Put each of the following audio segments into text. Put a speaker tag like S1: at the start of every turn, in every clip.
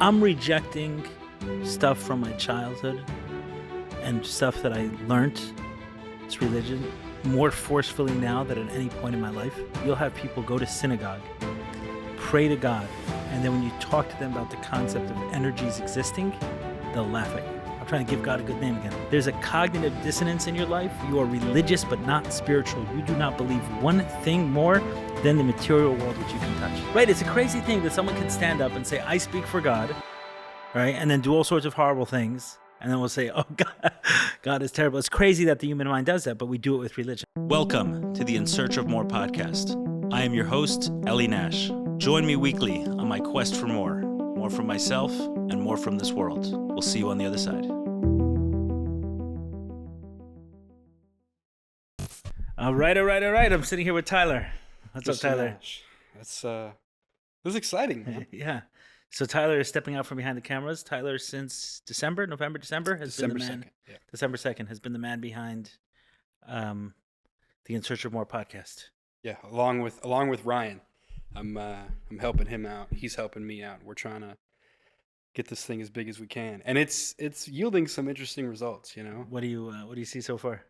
S1: I'm rejecting stuff from my childhood and stuff that I learned, it's religion, more forcefully now than at any point in my life. You'll have people go to synagogue, pray to God, and then when you talk to them about the concept of energies existing, they'll laugh at you. I'm trying to give God a good name again. There's a cognitive dissonance in your life. You are religious but not spiritual. You do not believe one thing more than the material world which you can touch. Right? It's a crazy thing that someone can stand up and say, I speak for God, right? And then do all sorts of horrible things. And then we'll say, oh, God is terrible. It's crazy that the human mind does that, but we do it with religion. Welcome to the In Search of More podcast. I am your host, Eli Nash. Join me weekly on my quest for more from myself and more from this world. We'll see you on the other side. All right. I'm sitting here with Tyler. What's up, Tyler?
S2: Nash. This is exciting, man.
S1: Yeah. So Tyler is stepping out from behind the cameras. Tyler, since December has been the man.
S2: 2nd. Yeah.
S1: December 2nd has been the man behind the In Search of More podcast.
S2: Yeah, along with Ryan. I'm helping him out. He's helping me out. We're trying to get this thing as big as we can, and it's yielding some interesting results. You know,
S1: what do you see so far?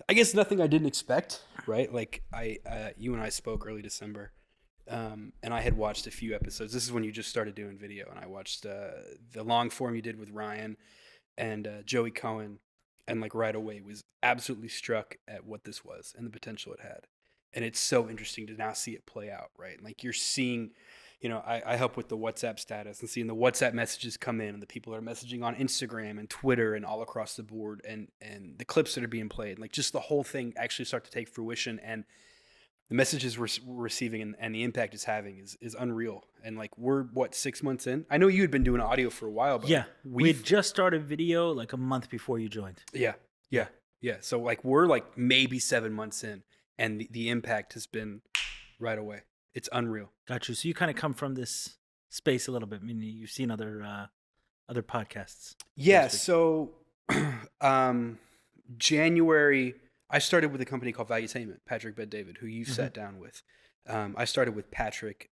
S2: I guess nothing I didn't expect. Right, like you and I spoke early December, and I had watched a few episodes. This is when you just started doing video, and I watched the long form you did with Ryan and Joey Cohen, and like right away was absolutely struck at what this was and the potential it had. And it's so interesting to now see it play out, right? Like you're seeing, you know, I help with the WhatsApp status and seeing the WhatsApp messages come in and the people that are messaging on Instagram and Twitter and all across the board and the clips that are being played. Like just the whole thing actually start to take fruition, and the messages we're receiving and the impact it's having is unreal. And like we're, 6 months in? I know you had been doing audio for a while, but
S1: yeah, we just started video like a month before you joined.
S2: Yeah. So like we're like maybe 7 months in. And the impact has been right away. It's unreal.
S1: Got you. So you kind of come from this space a little bit. I mean, you've seen other podcasts.
S2: Yeah. So January, I started with a company called Validity, Patrick Bet-David, who you've sat down with. I started with Patrick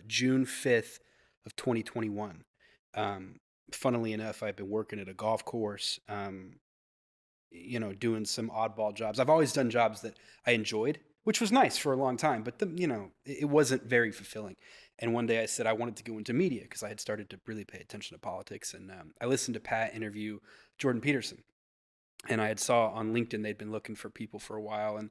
S2: June 5th of 2021. Funnily enough, I've been working at a golf course, you know, doing some oddball jobs. I've always done jobs that I enjoyed, which was nice for a long time, but it wasn't very fulfilling. And one day I said I wanted to go into media because I had started to really pay attention to politics. And I listened to Pat interview Jordan Peterson, and I had saw on LinkedIn they'd been looking for people for a while. And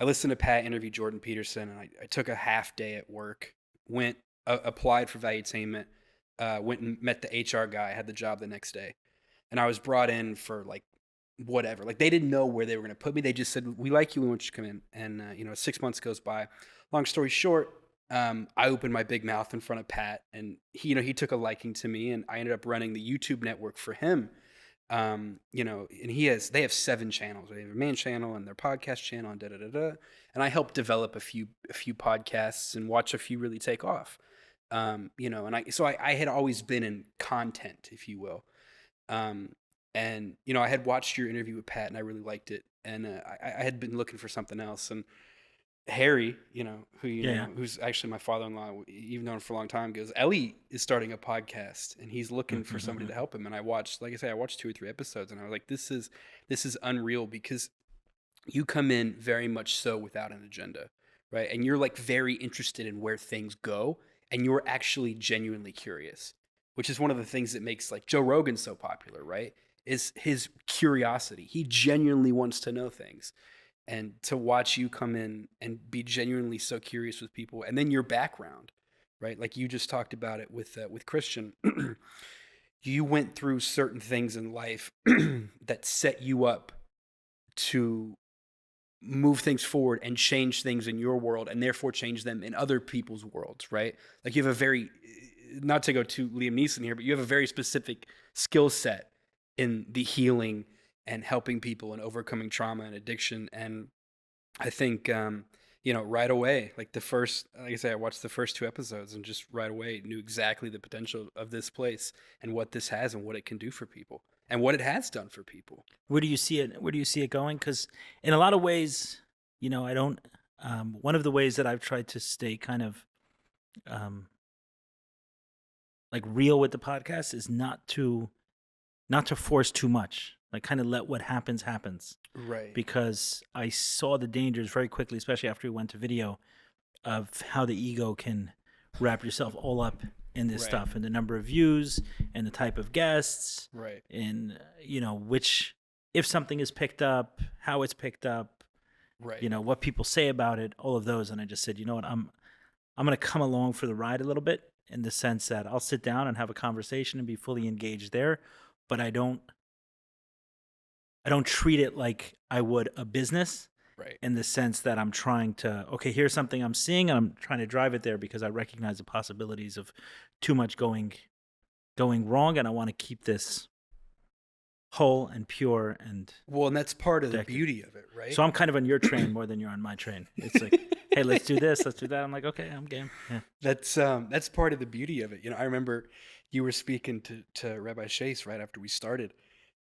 S2: I listened to Pat interview Jordan Peterson, and I took a half day at work, went applied for Valuetainment, went and met the HR guy, had the job the next day, and I was brought in for like whatever. Like they didn't know where they were going to put me. They just said, we like you, we want you to come in. And 6 months goes by. Long story short, I opened my big mouth in front of Pat, and he took a liking to me, and I ended up running the YouTube network for him. And they have 7 channels. They have a main channel and their podcast channel and and I helped develop a few podcasts and watch a few really take off. I had always been in content, if you will. And, I had watched your interview with Pat, and I really liked it. And I had been looking for something else. And Harry, who's actually my father-in-law, you've known him for a long time, goes, Eli is starting a podcast, and he's looking for somebody to help him. And I watched 2 or 3 episodes, and I was like, this is unreal, because you come in very much so without an agenda, right? And you're like very interested in where things go, and you're actually genuinely curious, which is one of the things that makes like Joe Rogan so popular, right? Is his curiosity. He genuinely wants to know things. And to watch you come in and be genuinely so curious with people, and then your background, right? Like you just talked about it with Christian. You went through certain things in life that set you up to move things forward and change things in your world, and therefore change them in other people's worlds, right? Like you have a very, not to go too Liam Neeson here, but you have a very specific skill set in the healing and helping people and overcoming trauma and addiction. And I think, right away, like I watched the first 2 episodes and just right away knew exactly the potential of this place and what this has and what it can do for people and what it has done for people.
S1: Where do you see it going? Because in a lot of ways, I don't, one of the ways that I've tried to stay kind of like real with the podcast is not to force too much. Like kind of let what happens.
S2: Right.
S1: Because I saw the dangers very quickly, especially after we went to video, of how the ego can wrap yourself all up in this
S2: Right.
S1: stuff, and the number of views and the type of guests,
S2: Right.
S1: and which, if something is picked up, how it's picked up,
S2: Right.
S1: what people say about it, all of those. And I just said, you know what, I'm going to come along for the ride a little bit, in the sense that I'll sit down and have a conversation and be fully engaged there, but I don't treat it like I would a business,
S2: Right.
S1: in the sense that I'm trying to, okay, here's something I'm seeing and I'm trying to drive it there because I recognize the possibilities of too much going wrong, and I want to keep this whole and pure and
S2: Well, and that's part of the
S1: protected.
S2: beauty of it, right?
S1: So I'm kind of on your train more than you're on my train. It's like, hey, let's do this, let's do that. I'm like, okay, I'm game. Yeah.
S2: That's part of the beauty of it. I remember you were speaking to Rabbi Chase right after we started,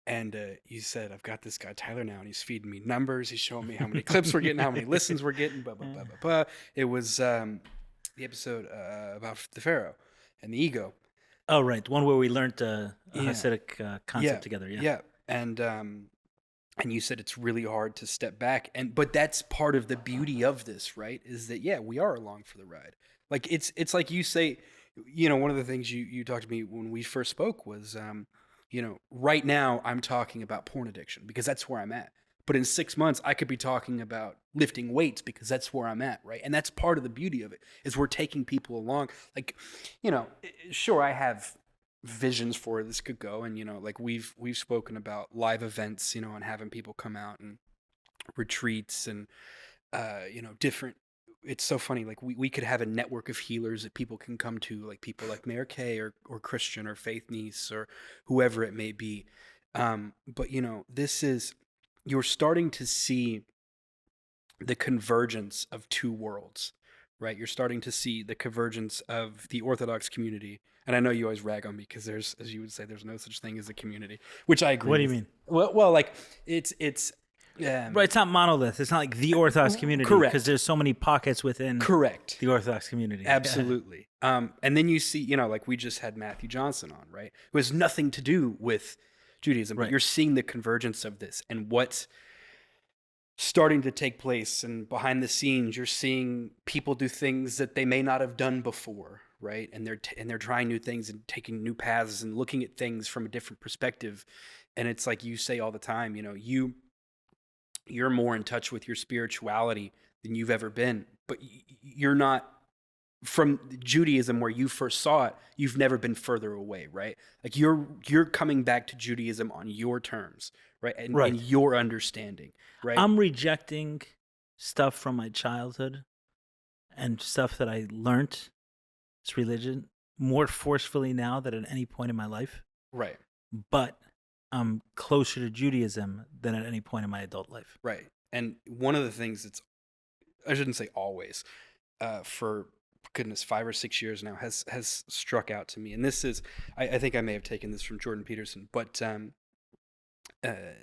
S2: and you said, "I've got this guy Tyler now, and he's feeding me numbers. He's showing me how many clips we're getting, how many listens we're getting." Blah blah blah blah blah. It was the episode about the Pharaoh and the ego.
S1: Oh, right. One where we learned a
S2: Yeah.
S1: Hasidic concept together. Yeah.
S2: Yeah, and you said it's really hard to step back, but that's part of the beauty of this, right? Is that we are along for the ride. Like it's like you say, one of the things you talked to me when we first spoke was, right now I'm talking about porn addiction because that's where I'm at. But in 6 months, I could be talking about lifting weights because that's where I'm at, right? And that's part of the beauty of it, is we're taking people along. Like, sure, I have visions for where this could go, and like we've spoken about live events, and having people come out and retreats and different. It's so funny. Like we could have a network of healers that people can come to, like people like Mayor Kay or Christian or Faith Niece or whoever it may be. But this is, you're starting to see the convergence of two worlds, right? You're starting to see the convergence of the Orthodox community. And I know you always rag on me because there's, as you would say, there's no such thing as a community, which I agree
S1: What do you
S2: with.
S1: mean?
S2: Well, like it's
S1: Right, it's not monolith. It's not like the Orthodox community.
S2: Correct.
S1: Because there's so many pockets within
S2: correct.
S1: the Orthodox community.
S2: Absolutely. And then you see, like we just had Matthew Johnson on, right? Who has nothing to do with Judaism, but
S1: Right.
S2: you're seeing the convergence of this and what's starting to take place. And behind the scenes, you're seeing people do things that they may not have done before, right? And they're trying new things and taking new paths and looking at things from a different perspective. And it's like you say all the time, you're more in touch with your spirituality than you've ever been, but you're not from Judaism where you first saw it. You've never been further away, right? Like you're coming back to Judaism on your terms, right? And,
S1: Right.
S2: and your understanding, right?
S1: I'm rejecting stuff from my childhood and stuff that I learned as religion more forcefully now than at any point in my life.
S2: Right,
S1: But I'm closer to Judaism than at any point in my adult life.
S2: right. And one of the things that's, I shouldn't say always, for goodness, 5 or 6 years now has struck out to me. And this is, I think I may have taken this from Jordan Peterson, but the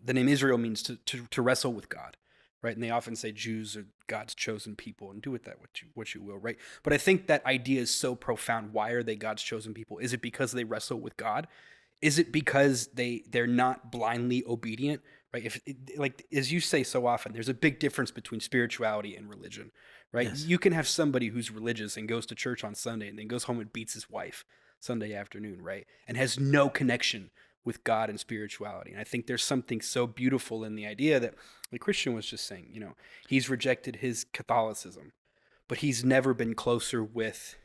S2: name Israel means to wrestle with God, right? And they often say Jews are God's chosen people, and do with that what you will, right? But I think that idea is so profound. Why are they God's chosen people? Is it because they wrestle with God? Is it because they're not blindly obedient, right? Like as you say so often, there's a big difference between spirituality and religion, right?
S1: Yes.
S2: You can have somebody who's religious and goes to church on Sunday and then goes home and beats his wife Sunday afternoon, right? And has no connection with God and spirituality. And I think there's something so beautiful in the idea that the Christian was just saying, he's rejected his Catholicism, but he's never been closer with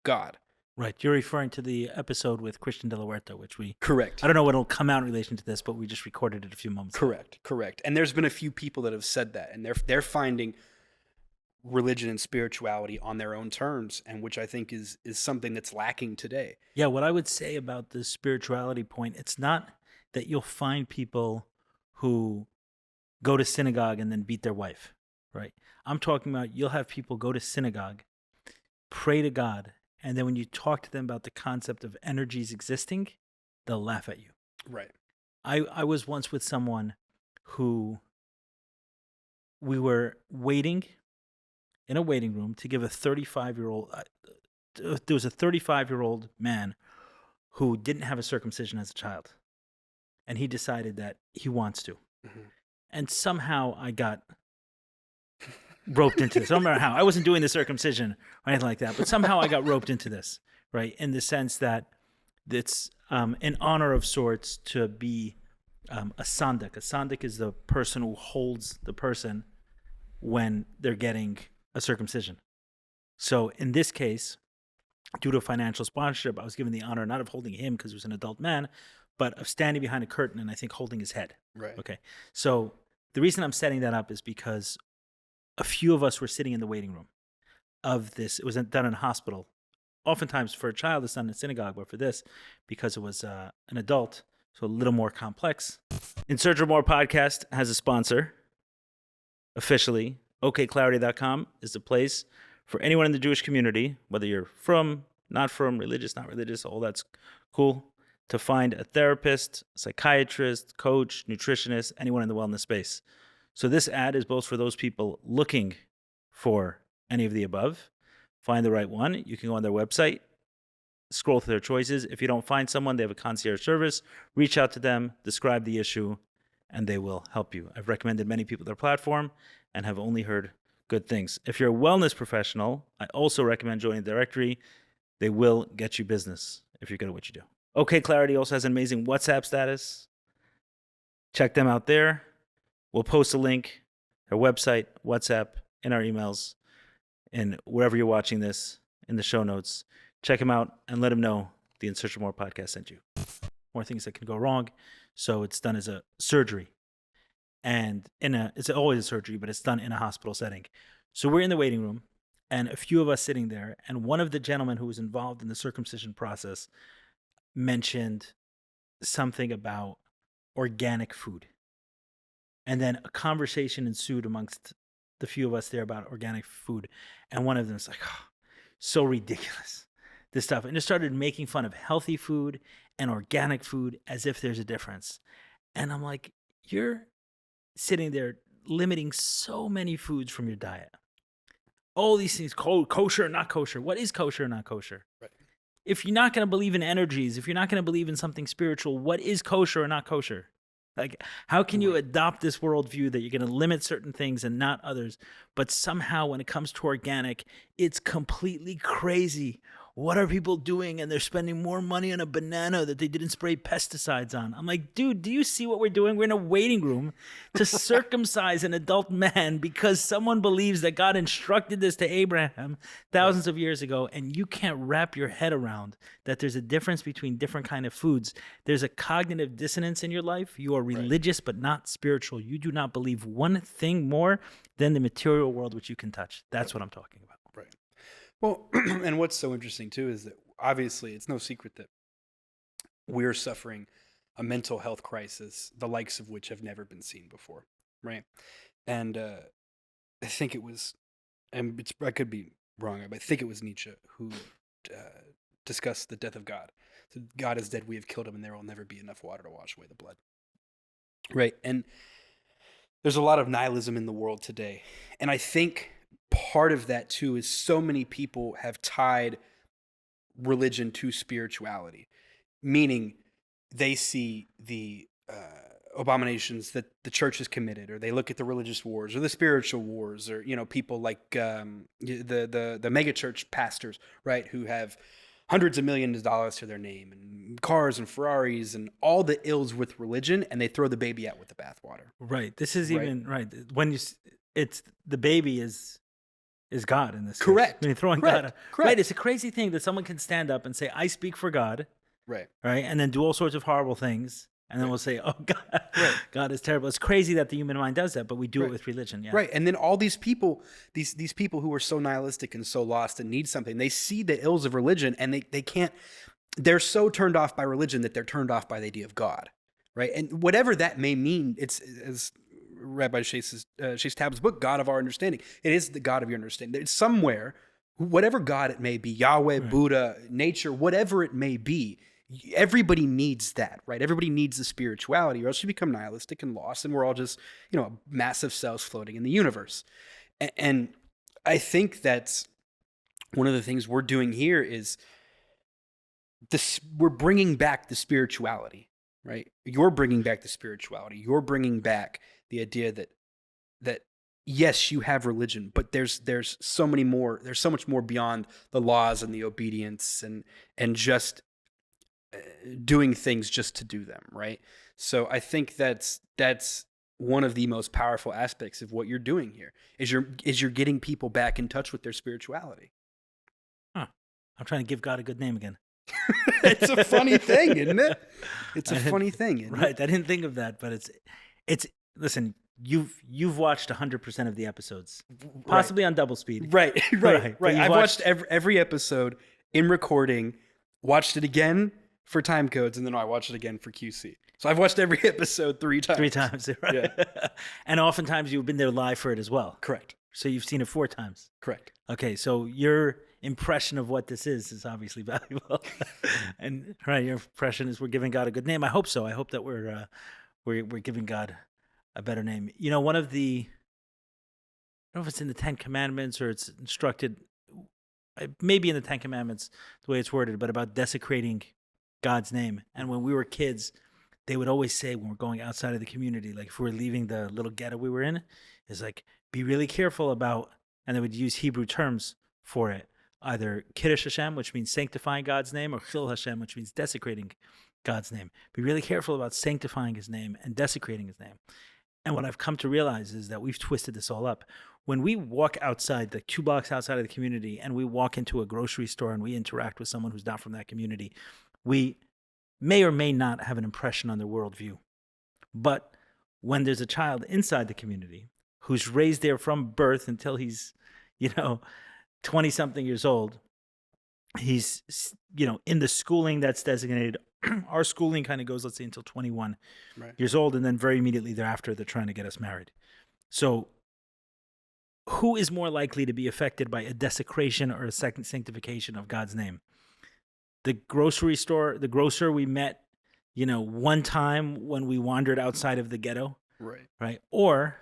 S2: God.
S1: Right. You're referring to the episode with Christian De La Huerta, which
S2: Correct.
S1: I don't know when it'll come out in relation to this, but we just recorded it a few moments ago.
S2: Correct. And there's been a few people that have said that, and they're finding religion and spirituality on their own terms, and which I think is something that's lacking today.
S1: Yeah, what I would say about the spirituality point, it's not that you'll find people who go to synagogue and then beat their wife, right? I'm talking about you'll have people go to synagogue, pray to God, and then when you talk to them about the concept of energies existing, they'll laugh at you.
S2: Right.
S1: I was once with someone who we were waiting in a waiting room to give a 35-year-old, there was a 35-year-old man who didn't have a circumcision as a child, and he decided that he wants to.
S2: Mhm.
S1: And somehow I got roped into this. I don't remember how. I wasn't doing the circumcision or anything like that, but somehow I got roped into this, right? In the sense that it's an honor of sorts to be a sandik. A sandik is the person who holds the person when they're getting a circumcision. So in this case, due to financial sponsorship, I was given the honor not of holding him because he was an adult man, but of standing behind a curtain and I think holding his head.
S2: Right.
S1: Okay. So the reason I'm setting that up is because a few of us were sitting in the waiting room of this. It was done in a hospital. Oftentimes for a child, it's done in a synagogue, but for this, because it was an adult, so a little more complex. In Search of More podcast has a sponsor. Officially, okclarity.com is the place for anyone in the Jewish community, whether you're from, not from, religious, not religious, all that's cool, to find a therapist, psychiatrist, coach, nutritionist, anyone in the wellness space. So this ad is both for those people looking for any of the above. Find the right one. You can go on their website, scroll through their choices. If you don't find someone, they have a concierge service. Reach out to them, describe the issue, and they will help you. I've recommended many people their platform and have only heard good things. If you're a wellness professional, I also recommend joining the directory. They will get you business if you're good at what you do. OK Clarity also has an amazing WhatsApp status. Check them out there. We'll post a link, their website, WhatsApp, in our emails, and wherever you're watching this, in the show notes. Check them out and let them know the In Search of More podcast sent you. More things that can go wrong. So it's done as a surgery. And it's always a surgery, but it's done in a hospital setting. So we're in the waiting room, and a few of us sitting there, and one of the gentlemen who was involved in the circumcision process mentioned something about organic food. And then a conversation ensued amongst the few of us there about organic food. And one of them was like, oh, so ridiculous, this stuff. And just started making fun of healthy food and organic food as if there's a difference. And I'm like, you're sitting there limiting so many foods from your diet. All these things, kosher, not kosher. What is kosher, not kosher?
S2: Right.
S1: If you're not going to believe in energies, if you're not going to believe in something spiritual, what is kosher or not kosher? Like, how can you adopt this worldview that you're going to limit certain things and not others? But somehow when it comes to organic, it's completely crazy. What are people doing? And they're spending more money on a banana that they didn't spray pesticides on. I'm like, dude, do you see what we're doing? We're in a waiting room to circumcise an adult man because someone believes that God instructed this to Abraham thousands of years ago. And you can't wrap your head around that there's a difference between different kind of foods. There's a cognitive dissonance in your life. You are religious, but not spiritual. You do not believe one thing more than the material world which you can touch. That's what I'm talking about.
S2: Right. Well, and what's so interesting too is that obviously it's no secret that we're suffering a mental health crisis, the likes of which have never been seen before, right? And I think it was, and I could be wrong, but I think it was Nietzsche who discussed the death of God. So God is dead, we have killed him, and there will never be enough water to wash away the blood. Right? And there's a lot of nihilism in the world today. And I think part of that too is so many people have tied religion to spirituality, meaning they see the abominations that the church has committed, or they look at the religious wars or the spiritual wars, or people like the mega church pastors, right, who have hundreds of millions of dollars to their name and cars and Ferraris and all the ills with religion, and they throw the baby out with the bathwater.
S1: Right. This is even right when it's the baby is God in this
S2: Correct.
S1: case. When you're throwing
S2: Correct.
S1: God out.
S2: Correct.
S1: Right. It's a crazy thing that someone can stand up and say, I speak for God.
S2: Right.
S1: Right. And then do all sorts of horrible things. And then we'll say, oh, God, God is terrible. It's crazy that the human mind does that, but we do it with religion. Yeah.
S2: Right. And then all these people, these people who are so nihilistic and so lost and need something, they see the ills of religion and they can't, they're so turned off by religion that they're turned off by the idea of God. Right. And whatever that may mean, it's as Rabbi Chase Tab's book, God of Our Understanding. It is the God of your understanding. It's somewhere, whatever God it may be, Yahweh, Buddha, nature, whatever it may be, everybody needs that, right? Everybody needs the spirituality, or else you become nihilistic and lost, and we're all just, massive cells floating in the universe. And I think that's one of the things we're doing here is this, we're bringing back the spirituality, right? You're bringing back the spirituality. You're bringing back the idea that yes, you have religion, but there's so many more, there's so much more beyond the laws and the obedience and just doing things just to do them, right? So I think that's one of the most powerful aspects of what you're doing here is you're getting people back in touch with their spirituality.
S1: Huh. I'm trying to give God a good name again.
S2: It's a funny thing, isn't it? It's a funny thing, isn't
S1: right?
S2: it?
S1: I didn't think of that, but it's. Listen, you've watched 100% of the episodes, possibly on double speed.
S2: Right. I've watched every episode in recording, watched it again for time codes, and then I watched it again for QC. So I've watched every episode 3 times.
S1: 3 times, right?
S2: Yeah.
S1: And oftentimes you've been there live for it as well.
S2: Correct.
S1: So you've seen it 4 times.
S2: Correct.
S1: Okay, so your impression of what this is obviously valuable. And right, your impression is we're giving God a good name. I hope so. I hope that we're giving God a better name. You know, one of the, I don't know if it's in the 10 Commandments or it's instructed, maybe in the 10 Commandments, the way it's worded, but about desecrating God's name. And when we were kids, they would always say when we're going outside of the community, like if we were leaving the little ghetto we were in, is like, be really careful about, and they would use Hebrew terms for it, either Kiddush Hashem, which means sanctifying God's name, or Chil Hashem, which means desecrating God's name. Be really careful about sanctifying his name and desecrating his name. And what I've come to realize is that we've twisted this all up. When we walk outside, the 2 blocks outside of the community, and we walk into a grocery store and we interact with someone who's not from that community, we may or may not have an impression on their worldview. But when there's a child inside the community who's raised there from birth until he's, 20-something years old, he's, in the schooling that's designated. Our schooling kind of goes, let's say, until 21 years old, and then very immediately thereafter, they're trying to get us married. So who is more likely to be affected by a desecration or a second sanctification of God's name? The grocery store, the grocer we met, one time when we wandered outside of the ghetto, right? Or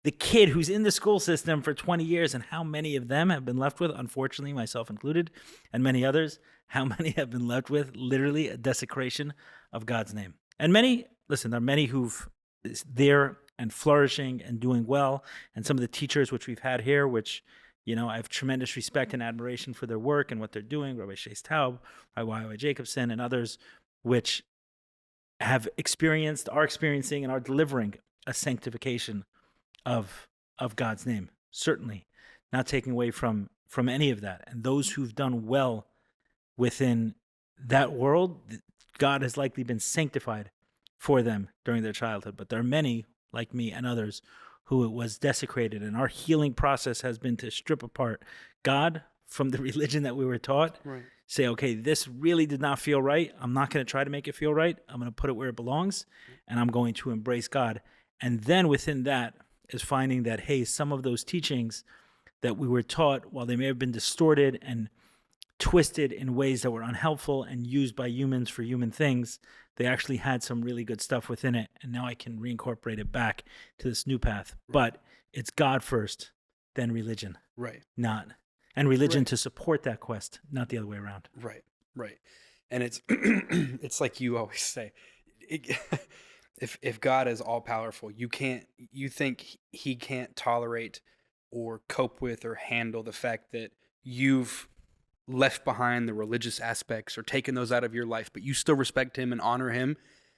S1: the kid who's in the school system for 20 years, and how many of them have been left with, unfortunately, myself included, and many others, how many have been left with literally a desecration of God's name? And many, listen, there are many who've there and flourishing and doing well, and some of the teachers which we've had here, which, I have tremendous respect and admiration for their work and what they're doing, Rabbi Shais Taub, Rabbi Y.Y. Jacobson, and others, which have experienced, are experiencing, and are delivering a sanctification of God's name. Certainly not taking away from any of that. And those who've done well within that world, God has likely been sanctified for them during their childhood. But there are many, like me and others, who it was desecrated. And our healing process has been to strip apart God from the religion that we were taught. Right. Say, okay, this really did not feel right. I'm not going to try to make it feel right. I'm going to put it where it belongs, and I'm going to embrace God. And then within that is finding that, hey, some of those teachings that we were taught, while they may have been distorted and twisted in ways that were unhelpful and used by humans for human things, they actually had some really good stuff within it. And now I can reincorporate it back to this new path. But it's God first, then religion. Right. And religion to support that quest, not the other way around. Right. And it's it's like you always say, if God is all powerful, you think he can't tolerate or cope with or handle the fact that you've left behind the religious aspects or taken those out of your life, but you still respect him and honor him.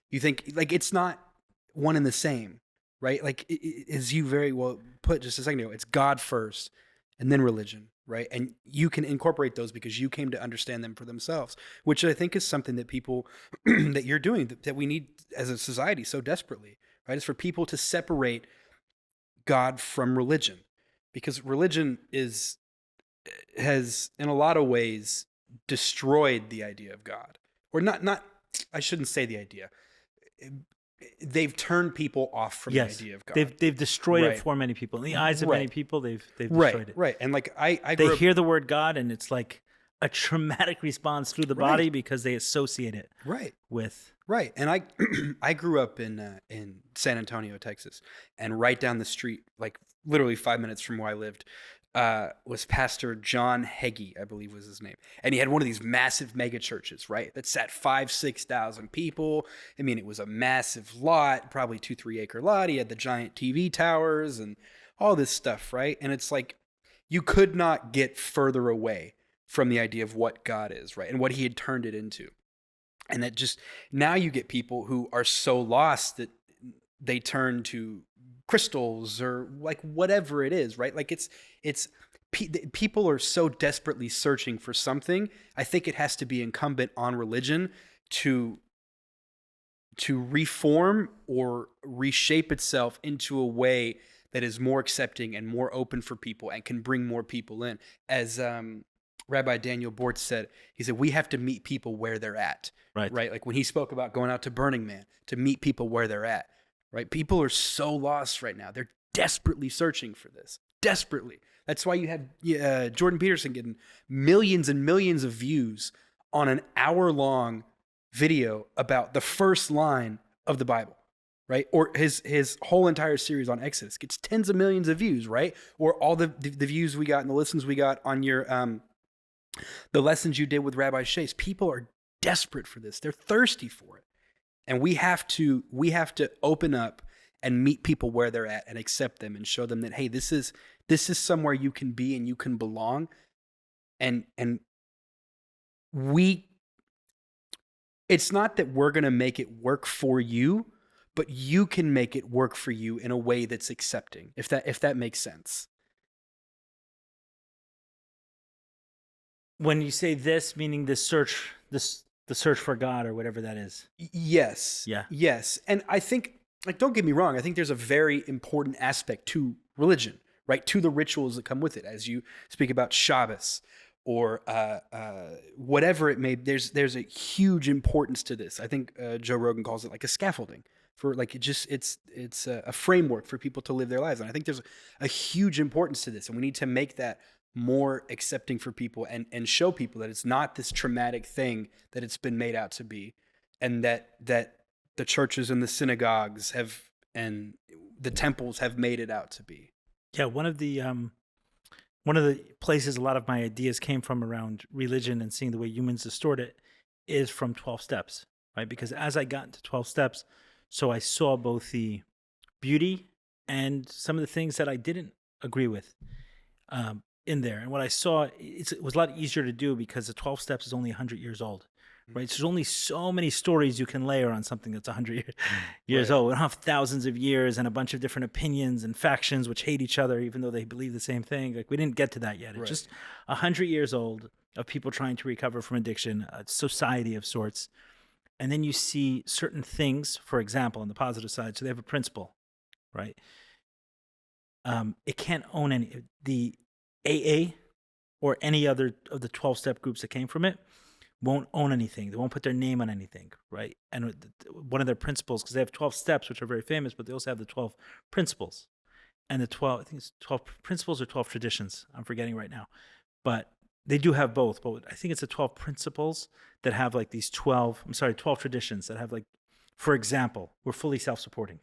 S1: You think, like, it's not one and the same, right? Like, as you very well put just a second ago, it's God first and then religion, right? And you can incorporate those because you came to understand them for themselves, which I think is something that people, that you're doing, that we need as a society so desperately, right? It's for people to separate God from religion, because religion has in a lot of ways destroyed the idea of God, or not. I shouldn't say the idea. They've turned people off from the idea of God. They've destroyed it for many people. In the eyes of many people, they've destroyed it. Right. And like they hear the word God, and it's like a traumatic response through the body because they associate it with. Right. And I grew up in San Antonio, Texas, and right down the street, like literally 5 minutes from where I lived,
S2: was Pastor John Hagee, I believe was his name. And he had one of these massive mega churches, right? That sat 5,000-6,000 people. I mean, it was a massive lot, probably 2-3 acre lot. He had the giant TV towers and all this stuff, right? And it's like, you could not get further away from the idea of what God is, right? And what he had turned it into. And that just, now you get people who are so lost that they turn to crystals or like whatever it is, right? Like people are so desperately searching for something. I think it has to be incumbent on religion to reform or reshape itself into a way that is more accepting and more open for people and can bring more people in. As Rabbi Daniel Bortz said, he said, we have to meet people where they're at, right? Like when he spoke about going out to Burning Man, to meet people where they're at, right? People are so lost right now. They're desperately searching for this, desperately. That's why you had Jordan Peterson getting millions and millions of views on an hour-long video about the first line of the Bible, right? Or his whole entire series on Exodus gets tens of millions of views, right? Or all the views we got and the listens we got on your the lessons you did with Rabbi Chase. People are desperate for this. They're thirsty for it. And we have to open up and meet people where they're at and accept them and show them that, hey, this is somewhere you can be and you can belong. And it's not that we're going to make it work for you, but you can make it work for you in a way that's accepting, if that makes sense.
S1: When you say this, meaning the search for God or whatever that is.
S2: Yes.
S1: Yeah.
S2: Yes. And I think, like, don't get me wrong, I think there's a very important aspect to religion, right? To the rituals that come with it. As you speak about Shabbos or whatever it may be, there's a huge importance to this. I think Joe Rogan calls it like a scaffolding for like, it's a framework for people to live their lives. And I think there's a huge importance to this. And we need to make that more accepting for people and show people that it's not this traumatic thing that it's been made out to be, and that the churches and the synagogues and the temples have made it out to be.
S1: Yeah, one of the places a lot of my ideas came from around religion and seeing the way humans distort it is from 12 steps, right? Because as I got into 12 steps, so I saw both the beauty and some of the things that I didn't agree with in there. And what I saw, it was a lot easier to do because the 12 steps is only 100 years old, right? So there's only so many stories you can layer on something that's 100 years old. We don't have thousands of years and a bunch of different opinions and factions which hate each other, even though they believe the same thing. Like, we didn't get to that yet. It's just 100 years old of people trying to recover from addiction, a society of sorts. And then you see certain things, for example, on the positive side. So they have a principle, right? It can't own any, the AA or any other of the 12-step groups that came from it won't own anything. They won't put their name on anything, right? And one of their principles, because they have 12 steps, which are very famous, but they also have the 12 principles. And the 12, I think it's 12 principles or 12 traditions. I'm forgetting right now. But they do have both. But I think it's the 12 principles that have like these 12 traditions that have like, for example, we're fully self-supporting.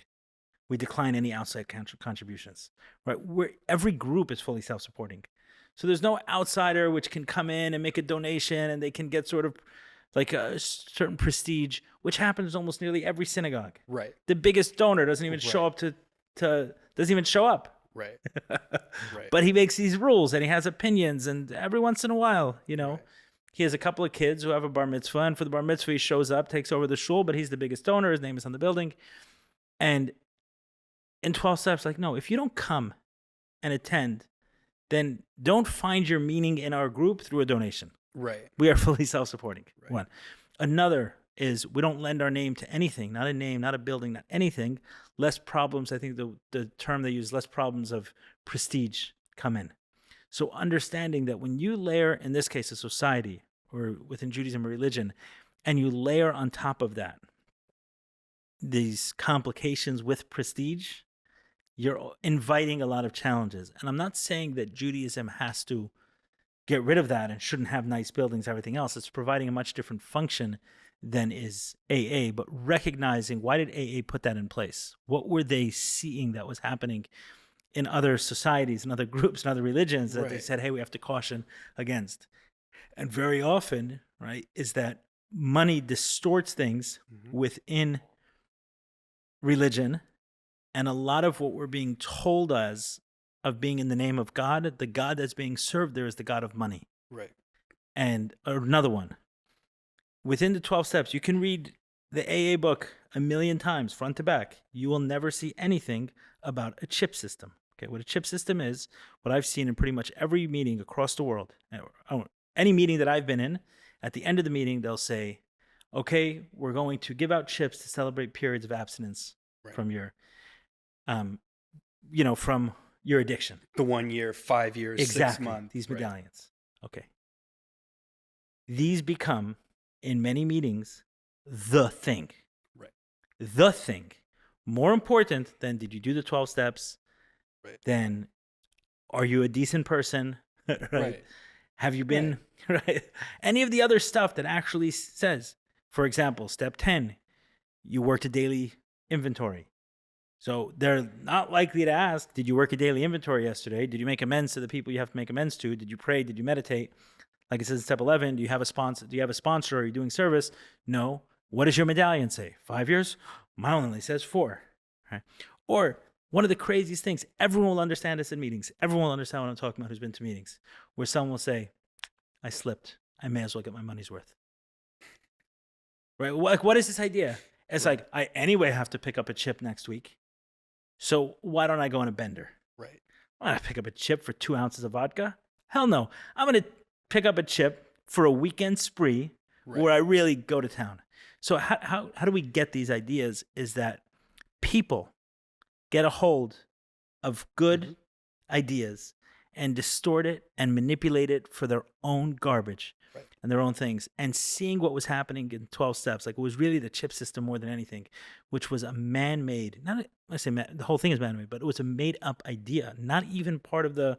S1: We decline any outside contributions, right? Every group is fully self-supporting. So there's no outsider which can come in and make a donation and they can get sort of like a certain prestige, which happens almost nearly every synagogue.
S2: Right.
S1: The biggest donor doesn't even show up doesn't even show up.
S2: Right. Right.
S1: But he makes these rules and he has opinions, and every once in a while, he has a couple of kids who have a bar mitzvah, and for the bar mitzvah he shows up, takes over the shul, but he's the biggest donor. His name is on the building. And in 12 steps, like, no, if you don't come and attend, then don't find your meaning in our group through a donation.
S2: Right.
S1: We are fully self-supporting.
S2: Right.
S1: One. Another is we don't lend our name to anything, not a name, not a building, not anything. Less problems, I think the term they use, less problems of prestige come in. So understanding that when you layer, in this case, a society, or within Judaism or religion, and you layer on top of that these complications with prestige, you're inviting a lot of challenges. And I'm not saying that Judaism has to get rid of that and shouldn't have nice buildings, everything else. It's providing a much different function than is AA, but recognizing, why did AA put that in place? What were they seeing that was happening in other societies, in other groups, in other religions that they
S2: Right.
S1: said, hey, we have to caution against. And very often, right, is that money distorts things within religion. And a lot of what we're being told as of being in the name of God, the God that's being served there is the God of money.
S2: Right.
S1: And another one, within the 12 steps, you can read the AA book a million times, front to back. You will never see anything about a chip system. Okay, what a chip system is, what I've seen in pretty much every meeting across the world, any meeting that I've been in, at the end of the meeting, they'll say, okay, we're going to give out chips to celebrate periods of abstinence from your, from your addiction.
S2: The 1 year, 5 years,
S1: Exactly.
S2: 6 months.
S1: These medallions. Okay. These become, in many meetings, the thing.
S2: Right.
S1: The thing. More important than did you do the 12 steps?
S2: Right.
S1: Then are you a decent person?
S2: Right.
S1: Have you been, right? Any of the other stuff that actually says, for example, step 10, you worked a daily inventory. So they're not likely to ask, did you work a daily inventory yesterday? Did you make amends to the people you have to make amends to? Did you pray? Did you meditate? Like it says in step 11, do you have a sponsor? Do you have a sponsor? Are you doing service? No. What does your medallion say? 5 years? Mine only says 4. Right? Or one of the craziest things, everyone will understand this in meetings. Everyone will understand what I'm talking about who's been to meetings, where someone will say, I slipped. I may as well get my money's worth. Right? What is this idea? It's like, I anyway have to pick up a chip next week. So why don't I go on a bender?
S2: Right.
S1: I want to pick up a chip for 2 ounces of vodka? Hell no. I'm going to pick up a chip for a weekend spree where I really go to town. So how do we get these ideas is that people get a hold of good ideas and distort it and manipulate it for their own garbage and their own things. And seeing what was happening in 12 steps, like it was really the chip system more than anything, which was a man-made, the whole thing is man-made, but it was a made-up idea, not even part of the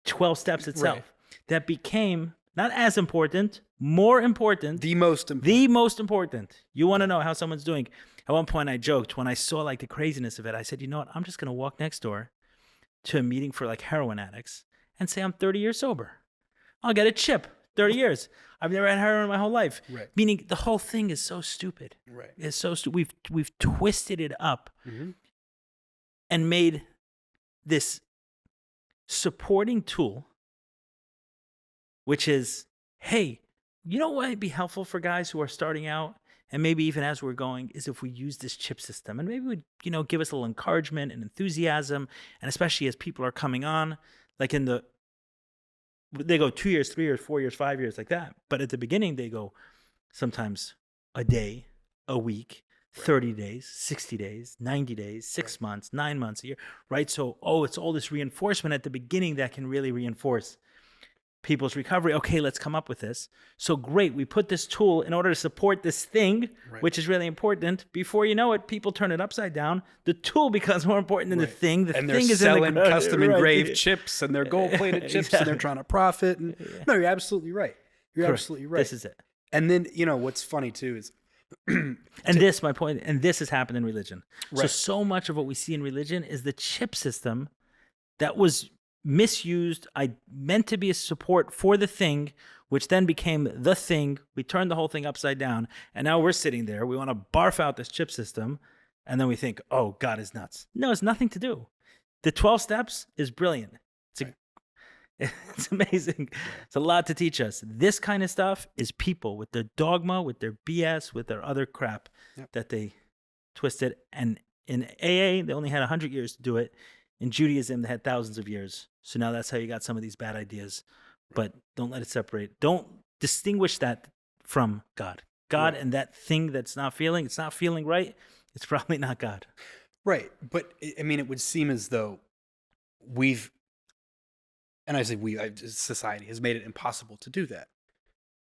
S1: 12 steps itself, that became not as important, more important.
S2: The most important.
S1: The most important. You want to know how someone's doing. At one point I joked when I saw like the craziness of it, I said, you know what? I'm just going to walk next door to a meeting for like heroin addicts and say I'm 30 years sober. I'll get a chip. 30 years. I've never had heroin in my whole life.
S2: Right.
S1: Meaning the whole thing is so stupid.
S2: Right.
S1: It's so stupid. We've twisted it up and made this supporting tool, which is, hey, you know what would be helpful for guys who are starting out, and maybe even as we're going, is if we use this chip system, and maybe it would, give us a little encouragement and enthusiasm, and especially as people are coming on, like they go 2 years, 3 years, 4 years, 5 years, like that. But at the beginning, they go sometimes a day, a week, 30 days, 60 days, 90 days, 6 months, 9 months, a year, right? So, it's all this reinforcement at the beginning that can really reinforce people's recovery. Okay, let's come up with this. So great, we put this tool in order to support this thing, which is really important. Before you know it, people turn it upside down. The tool becomes more important than the thing. The
S2: and
S1: thing
S2: they're
S1: is
S2: selling
S1: in the
S2: custom engraved chips, and they're gold-plated chips, and they're trying to profit. And no, you're absolutely right. You're absolutely right.
S1: This is it.
S2: And then what's funny too is,
S1: my point, and this has happened in religion. So much of what we see in religion is the chip system that was misused. I meant to be a support for the thing, which then became the thing. We turned the whole thing upside down, and now we're sitting there. We want to barf out this chip system, and then we think, oh, God is nuts. No, it's nothing to do. The 12 steps is brilliant. It's amazing. It's a lot to teach us. This kind of stuff is people with their dogma, with their BS, with their other crap that they twisted. And in AA, they only had 100 years to do it. In Judaism, they had thousands of years. So now that's how you got some of these bad ideas. But don't let it separate. Don't distinguish that from God. God and that thing that's not feeling, it's not feeling right. It's probably not God.
S2: Right. But I mean, it would seem as though society has made it impossible to do that,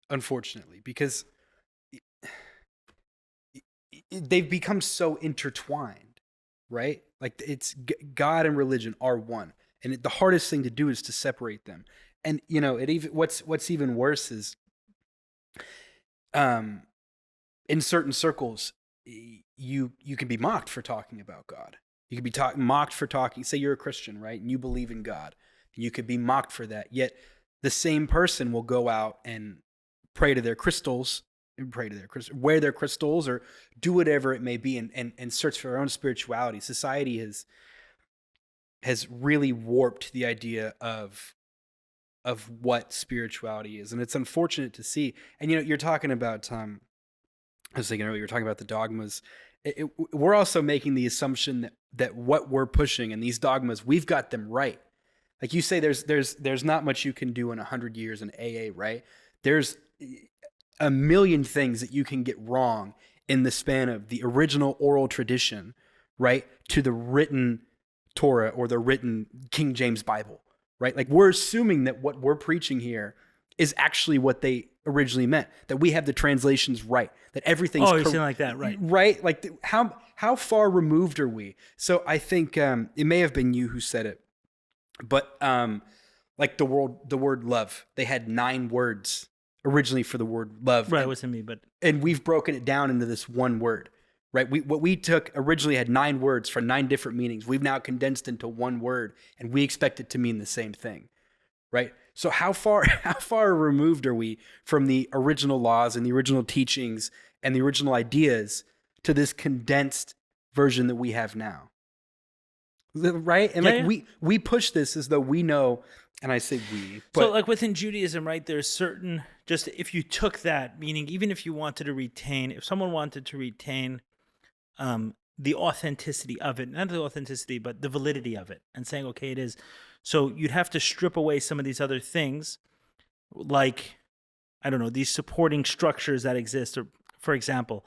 S2: unfortunately, because they've become so intertwined, right? Like God and religion are one, and the hardest thing to do is to separate them. And what's even worse is, in certain circles, you can be mocked for talking about God, You could be mocked for talking. Say you're a Christian, right? And you believe in God. You could be mocked for that. Yet the same person will go out and pray to their crystals, wear their crystals, or do whatever it may be, and search for their own spirituality. Society has really warped the idea of what spirituality is, and it's unfortunate to see. And you're talking about I was thinking earlier, you're talking about the dogmas. We're also making the assumption that what we're pushing and these dogmas, we've got them right. Like you say, there's not much you can do in 100 years in AA, right? There's a million things that you can get wrong in the span of the original oral tradition, right, to the written Torah or the written King James Bible, right? Like we're assuming that what we're preaching here is actually what they originally meant, that we have the translations right, that everything's
S1: you're saying like that, right?
S2: Right? Like how far removed are we? So I think it may have been you who said it, but like the word love, they had 9 words originally for the word love.
S1: Right, it wasn't me, but
S2: and we've broken it down into this one word, right? What we took originally had 9 words for 9 different meanings. We've now condensed into one word, and we expect it to mean the same thing, right? So how far removed are we from the original laws and the original teachings and the original ideas to this condensed version that we have now? Right? And we push this as though we know, and I say we. But
S1: so like within Judaism, right, there's certain, just if you took that, meaning even if you wanted to retain, if someone wanted to retain the authenticity of it, not the authenticity, but the validity of it, and saying, okay, it is. So you'd have to strip away some of these other things, like, I don't know, these supporting structures that exist. Or, for example,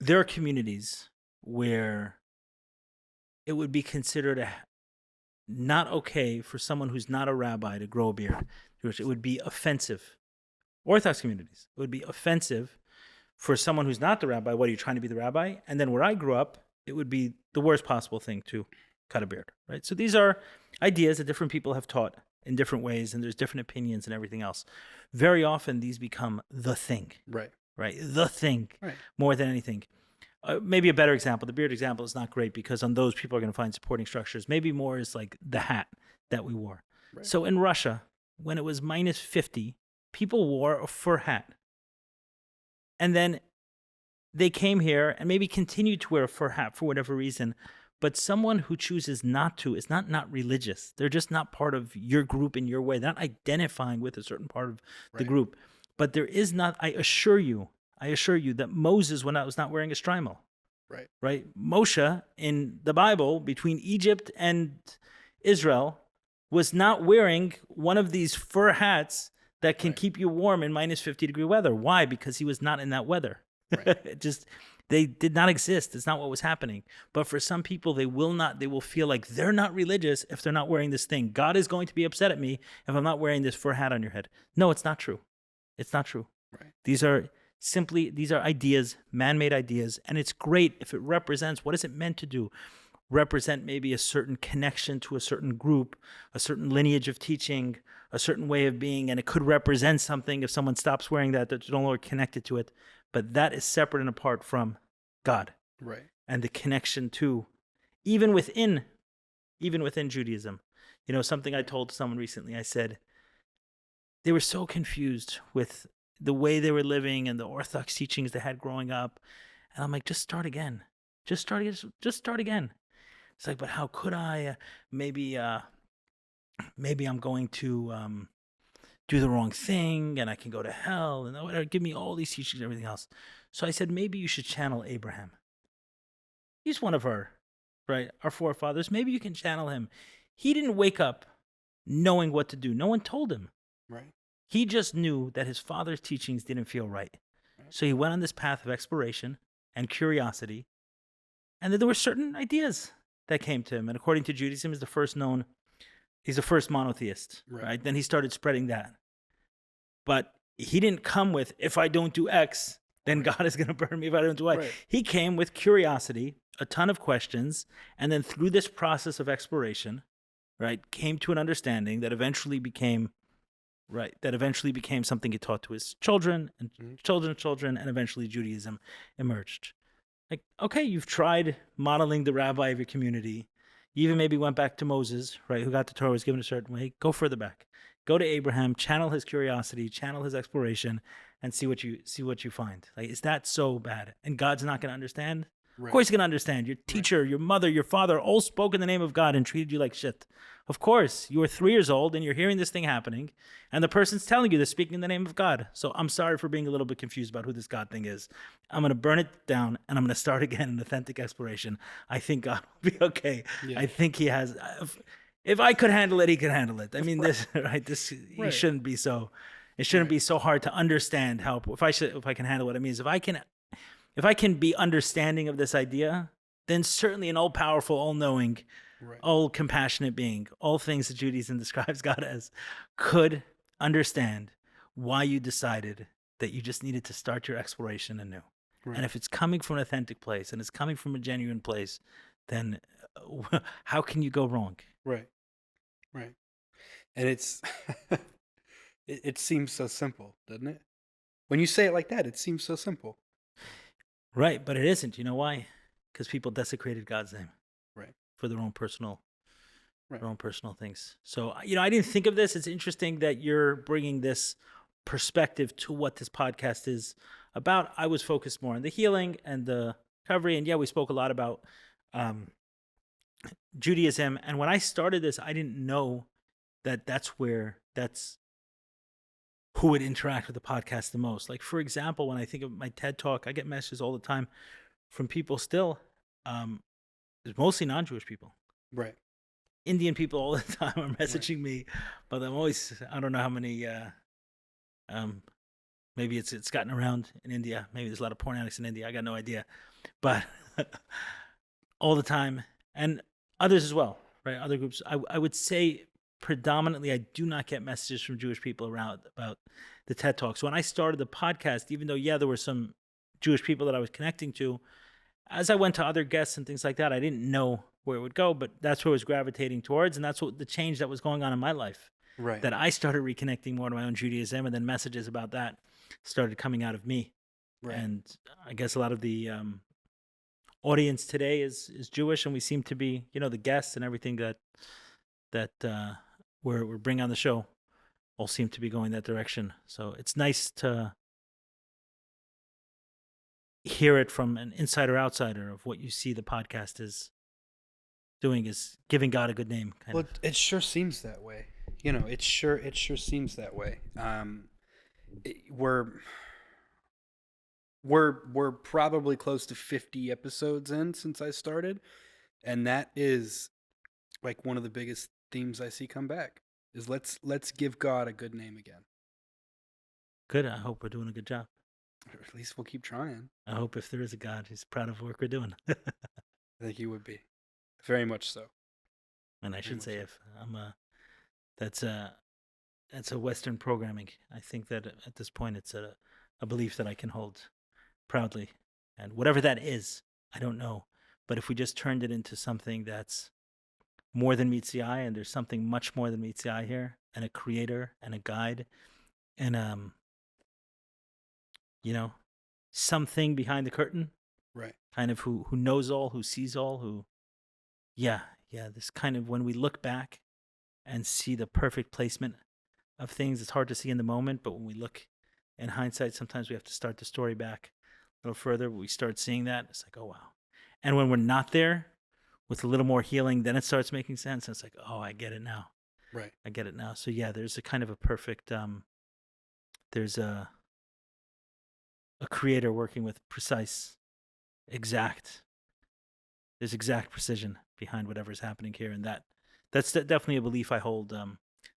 S1: there are communities where it would be considered not okay for someone who's not a rabbi to grow a beard. It would be offensive. Orthodox communities, it would be offensive for someone who's not the rabbi. What, are you trying to be the rabbi? And then where I grew up, it would be the worst possible thing to cut a beard, right? So these are ideas that different people have taught in different ways, and there's different opinions and everything else. Very often these become the thing,
S2: right?
S1: The thing,
S2: right.
S1: More than anything. Maybe a better example, the beard example is not great because on those people are going to find supporting structures. Maybe more is like the hat that we wore. Right. So in Russia, when it was minus 50, people wore a fur hat. And then they came here and maybe continued to wear a fur hat for whatever reason. But someone who chooses not to is not religious. They're just not part of your group in your way. They're not identifying with a certain part of the group. But there is not, I assure you that Moses was not wearing a shtreimel. Right? Moshe in the Bible, between Egypt and Israel, was not wearing one of these fur hats that can keep you warm in minus 50-degree weather. Why? Because he was not in that weather. They did not exist. It's not what was happening. But for some people, they will feel like they're not religious if they're not wearing this thing. God is going to be upset at me if I'm not wearing this fur hat on your head. No, it's not true. It's not true. Right. These are ideas, man-made ideas, and it's great if it represents, what is it meant to do? Represent maybe a certain connection to a certain group, a certain lineage of teaching, a certain way of being, and it could represent something if someone stops wearing that's no longer connected to it. But that is separate and apart from God. Right. And the connection to, even within Judaism. You know, something I told someone recently, I said, they were so confused with the way they were living and the Orthodox teachings they had growing up. And I'm like, just start again. Just start again. It's like, but how could I? Maybe I'm going to do the wrong thing and I can go to hell and whatever. Give me all these teachings and everything else. So I said, maybe you should channel Abraham. He's one of our forefathers. Maybe you can channel him. He didn't wake up knowing what to do. No one told him. Right. He just knew that his father's teachings didn't feel right. So he went on this path of exploration and curiosity. And then there were certain ideas that came to him. And according to Judaism, he's the first monotheist. Right? Then he started spreading that. But he didn't come with, if I don't do X, then God is going to burn me if I don't do Y. Right. He came with curiosity, a ton of questions, and then through this process of exploration, came to an understanding that eventually became something he taught to his children and children's children, and eventually Judaism emerged. Like, okay, you've tried modeling the rabbi of your community. You even maybe went back to Moses, right, who got the Torah, was given a certain way. Go further back. Go to Abraham, channel his curiosity, channel his exploration, and see what you find. Like, is that so bad? And God's not going to understand? Of
S2: Right.
S1: course he's going to understand. Your teacher, your mother, your father all spoke in the name of God and treated you like shit. Of course, you were 3 years old and you're hearing this thing happening, and the person's telling you they're speaking in the name of God. So I'm sorry for being a little bit confused about who this God thing is. I'm going to burn it down and I'm going to start again an authentic exploration. I think God will be okay.
S2: Yeah.
S1: I think he has. If I could handle it, he could handle it. I mean, this right. This he
S2: Right.
S1: shouldn't be so. It shouldn't
S2: Right.
S1: be so hard to understand how. If I can handle what it means. If I can be understanding of this idea, then certainly an all powerful, all knowing,
S2: Right.
S1: all compassionate being, all things that Judaism describes God as, could understand why you decided that you just needed to start your exploration anew.
S2: Right.
S1: And if it's coming from an authentic place and it's coming from a genuine place, then how can you go wrong?
S2: Right. Right. And it's it seems so simple, doesn't it? When you say it like that, it seems so simple.
S1: Right, but it isn't. You know why? Because people desecrated God's name.
S2: Right.
S1: For their own personal
S2: Right.
S1: things. So, I didn't think of this. It's interesting that you're bringing this perspective to what this podcast is about. I was focused more on the healing and the recovery. And yeah, we spoke a lot about Judaism. And when I started this, I didn't know that that's who would interact with the podcast the most. Like, for example, when I think of my TED Talk, I get messages all the time from people still. It's mostly non-Jewish people.
S2: Right.
S1: Indian people all the time are messaging me, but I'm always, I don't know how many, maybe it's gotten around in India. Maybe there's a lot of porn addicts in India. I got no idea, but all the time, and others as well, right? Other groups. I would say predominantly I do not get messages from Jewish people around about the TED Talk. So when I started the podcast, even though, yeah, there were some Jewish people that I was connecting to, as I went to other guests and things like that, I didn't know where it would go, but that's where I was gravitating towards. And that's what the change that was going on in my life.
S2: Right.
S1: That I started reconnecting more to my own Judaism, and then messages about that started coming out of me.
S2: Right.
S1: And I guess a lot of the audience today is Jewish, and we seem to be, the guests and everything that we're bringing on the show all seem to be going that direction. So it's nice to hear it from an insider outsider of what you see the podcast is doing, is giving God a good name.
S2: Well, it sure seems that way. It sure seems that way. We're probably close to 50 episodes in since I started, and that is like one of the biggest themes I see come back is let's give God a good name again.
S1: Good. I hope we're doing a good job.
S2: Or at least we'll keep trying.
S1: I hope if there is a God, he's proud of the work we're doing.
S2: I think he would be. Very much so.
S1: And I should say, if that's a Western programming. I think that at this point it's a belief that I can hold proudly. And whatever that is, I don't know. But if we just turned it into something that's more than meets the eye, and there's something much more than meets the eye here, and a creator and a guide, and something behind the curtain,
S2: right?
S1: Kind of who knows all, who sees all, who, yeah. This kind of, when we look back and see the perfect placement of things, it's hard to see in the moment, but when we look in hindsight, sometimes we have to start the story back a little further. But we start seeing that, it's like, oh wow. And when we're not there, with a little more healing, then it starts making sense. And it's like, oh, I get it now.
S2: Right.
S1: I get it now. So yeah, there's a kind of a perfect, there's a creator working with there's exact precision behind whatever's happening here. And that's definitely a belief I hold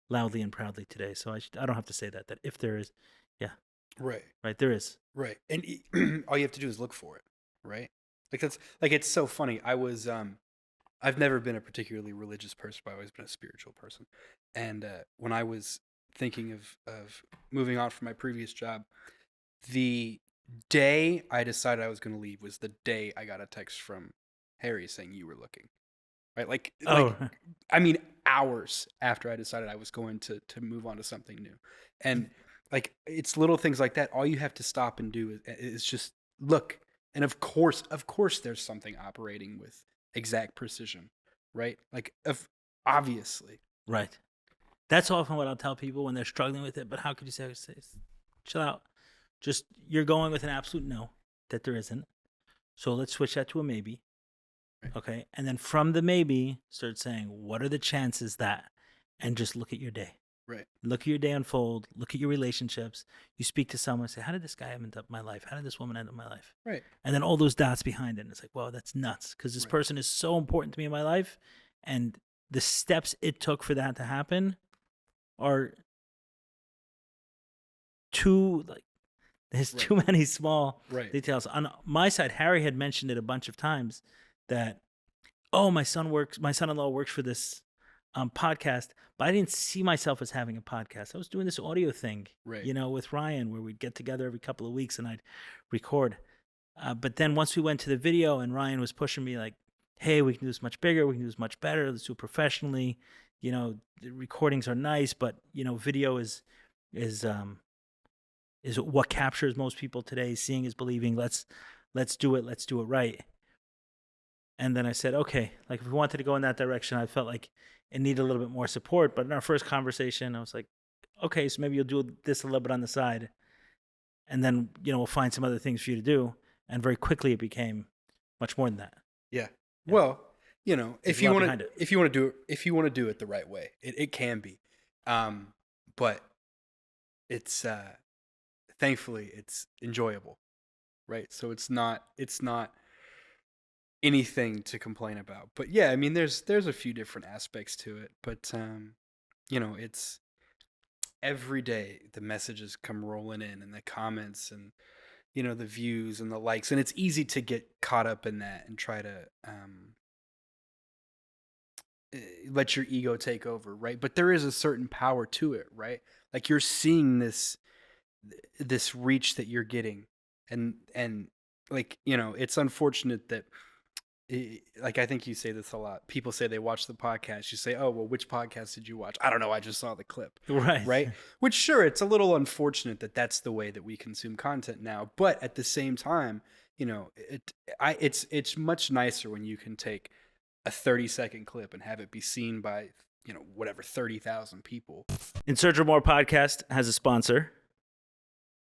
S1: loudly and proudly today. So I don't have to say that if there is, yeah.
S2: Right.
S1: Right, there is.
S2: Right. And all you have to do is look for it, right? It's so funny. I've never been a particularly religious person, but I've always been a spiritual person. And when I was thinking of moving on from my previous job, the day I decided I was going to leave was the day I got a text from Harry saying you were looking. Right? I mean, hours after I decided I was going to move on to something new. And it's little things like that. All you have to stop and do is just look. And of course, there's something operating with exact precision, right? Like, obviously.
S1: Right. That's often what I'll tell people when they're struggling with it. But how could you say chill out? Just, you're going with an absolute no, that there isn't. So let's switch that to a maybe.
S2: Right.
S1: Okay. And then from the maybe, start saying, what are the chances that? And just look at your day.
S2: Right.
S1: Look at your day unfold. Look at your relationships. You speak to someone, say, how did this guy end up in my life? How did this woman end up in my life?
S2: Right.
S1: And then all those dots behind it. And it's like, wow, that's nuts. Because this
S2: Right.
S1: person is so important to me in my life. And the steps it took for that to happen are too, like, there's
S2: Right.
S1: too many small
S2: Right.
S1: details. On my side, Harry had mentioned it a bunch of times that, oh, my son-in-law works for this podcast, but I didn't see myself as having a podcast. I was doing this audio thing,
S2: Right.
S1: with Ryan, where we'd get together every couple of weeks and I'd record. But then once we went to the video and Ryan was pushing me like, hey, we can do this much bigger. We can do this much better. Let's do it professionally. The recordings are nice, but, video is what captures most people today. Seeing is believing. Let's do it. Let's do it right. And then I said, okay, like if we wanted to go in that direction, I felt like it needed a little bit more support. But in our first conversation, I was like, okay, so maybe you'll do this a little bit on the side. And then, we'll find some other things for you to do. And very quickly it became much more than that.
S2: Yeah.
S1: Yeah.
S2: Well,
S1: There's
S2: if
S1: a
S2: you
S1: lot
S2: want
S1: behind
S2: to,
S1: it.
S2: if you want to do it the right way, it can be. But it's thankfully it's enjoyable, right? So it's not anything to complain about. But yeah, I mean, there's a few different aspects to it, but it's every day the messages come rolling in and the comments and the views and the likes, and it's easy to get caught up in that and try to let your ego take over, right? But there is a certain power to it, right? Like you're seeing this reach that you're getting, and like it's unfortunate that like I think you say this a lot. People say they watch the podcast. You say, "Oh, well, which podcast did you watch?" I don't know. I just saw the clip. Right. Which, sure, it's a little unfortunate that that's the way that we consume content now. But at the same time, it's much nicer when you can take a 30-second clip and have it be seen by whatever 30,000 people.
S1: In Search of More podcast has a sponsor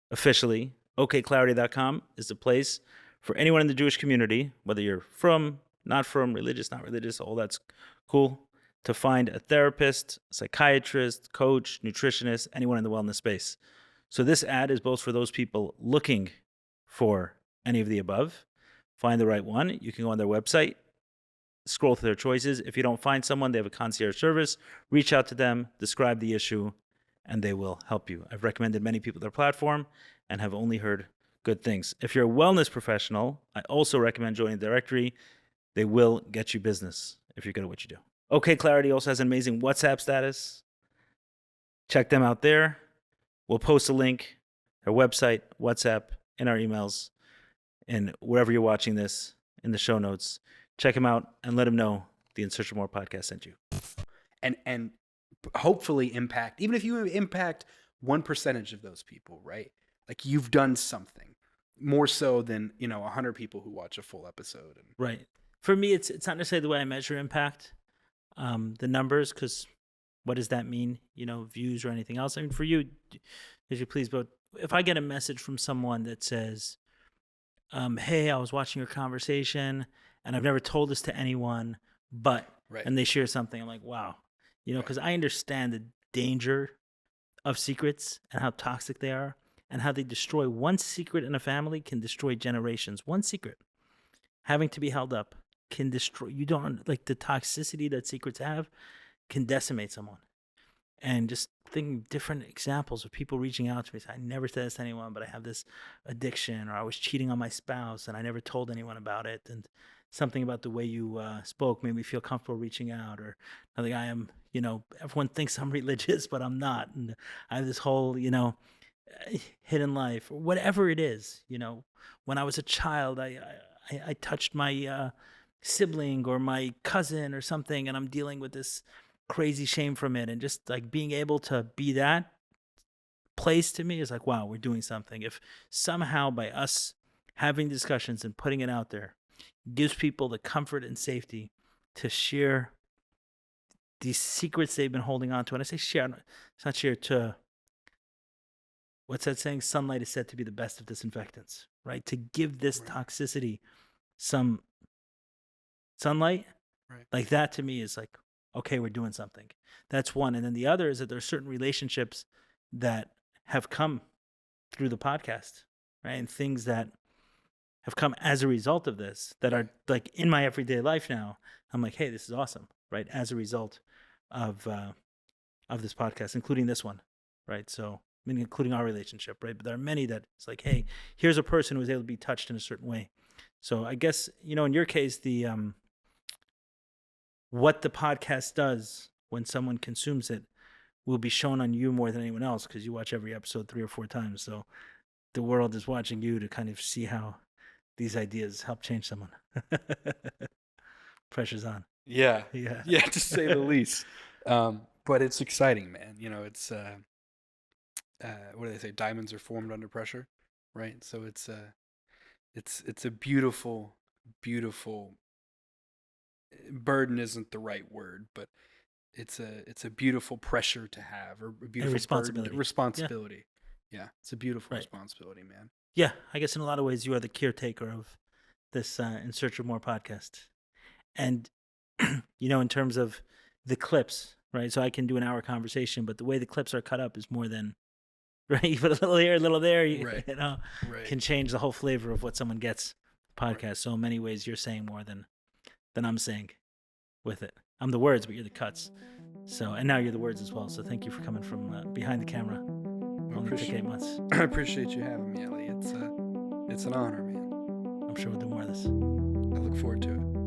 S1: officially. OKClarity.com is the place for anyone in the Jewish community, whether you're from, not from, religious, not religious, all that's cool, to find a therapist, psychiatrist, coach, nutritionist, anyone in the wellness space. So this ad is both for those people looking for any of the above. Find the right one. You can go on their website, scroll through their choices. If you don't find someone, they have a concierge service. Reach out to them, describe the issue, and they will help you. I've recommended many people their platform and have only heard good things. If you're a wellness professional, I also recommend joining the directory. They will get you business if you're good at what you do. OK Clarity also has an amazing WhatsApp status. Check them out there. We'll post a link, their website, WhatsApp, in our emails, and wherever you're watching this, in the show notes. Check them out and let them know the In Search of More podcast sent you.
S2: And hopefully impact, even if you impact 1% of those people, right? Like you've done something more so than 100 people who watch a full episode.
S1: Right. For me, it's not necessarily the way I measure impact, the numbers, because what does that mean? Views or anything else. I mean, for you, as you please, but if I get a message from someone that says, "Hey, I was watching your conversation, and I've never told this to anyone, but,"
S2: Right.
S1: and they share something, I'm like, wow, because I understand the danger of secrets and how toxic they are. And how they destroy one secret in a family can destroy generations. One secret having to be held up can destroy. You don't like the toxicity that secrets have can decimate someone. And just thinking different examples of people reaching out to me. I never said this to anyone, but I have this addiction, or I was cheating on my spouse and I never told anyone about it. And something about the way you spoke made me feel comfortable reaching out. Or another guy, everyone thinks I'm religious, but I'm not. And I have this whole, hidden life, or whatever it is. When I was a child, I touched my sibling or my cousin or something, and I'm dealing with this crazy shame from it. And just like being able to be that place to me is like, wow, we're doing something. If somehow by us having discussions and putting it out there gives people the comfort and safety to share these secrets they've been holding on to. And I say share, it's not share to, what's that saying? Sunlight is said to be the best of disinfectants, right? To give this toxicity some sunlight, like that to me is like, okay, we're doing something. That's one. And then the other is that there are certain relationships that have come through the podcast, right? And things that have come as a result of this that are like in my everyday life now. I'm like, hey, this is awesome, right? As a result of this podcast, including this one, right? So, I mean, including our relationship, right? But there are many that it's like, hey, here's a person who was able to be touched in a certain way. So I guess, you know, in your case, the what the podcast does when someone consumes it will be shown on you more than anyone else because you watch every episode 3 or 4 times. So the world is watching you to kind of see how these ideas help change someone. Pressure's on.
S2: Yeah, to say the least. But it's exciting, man. You know, it's what do they say? Diamonds are formed under pressure, right? So it's a beautiful, beautiful. Burden isn't the right word, but it's a beautiful pressure to have, or a beautiful
S1: responsibility.
S2: Responsibility. Yeah, it's a beautiful responsibility, man.
S1: Yeah, I guess in a lot of ways you are the caretaker of this In Search of More podcast. And, you know, in terms of the clips, right? So I can do an hour conversation, but the way the clips are cut up is more than, right? You put a little here, a little there, you know, can change the whole flavor of what someone gets podcast. Right. So in many ways you're saying more than I'm saying with it. I'm the words, but you're the cuts. So, and now you're the words as well. So thank you for coming from behind the camera. Only took 8 months.
S2: I appreciate you having me, Ellie. It's an honor, man.
S1: I'm sure we'll do more of this.
S2: I look forward to it.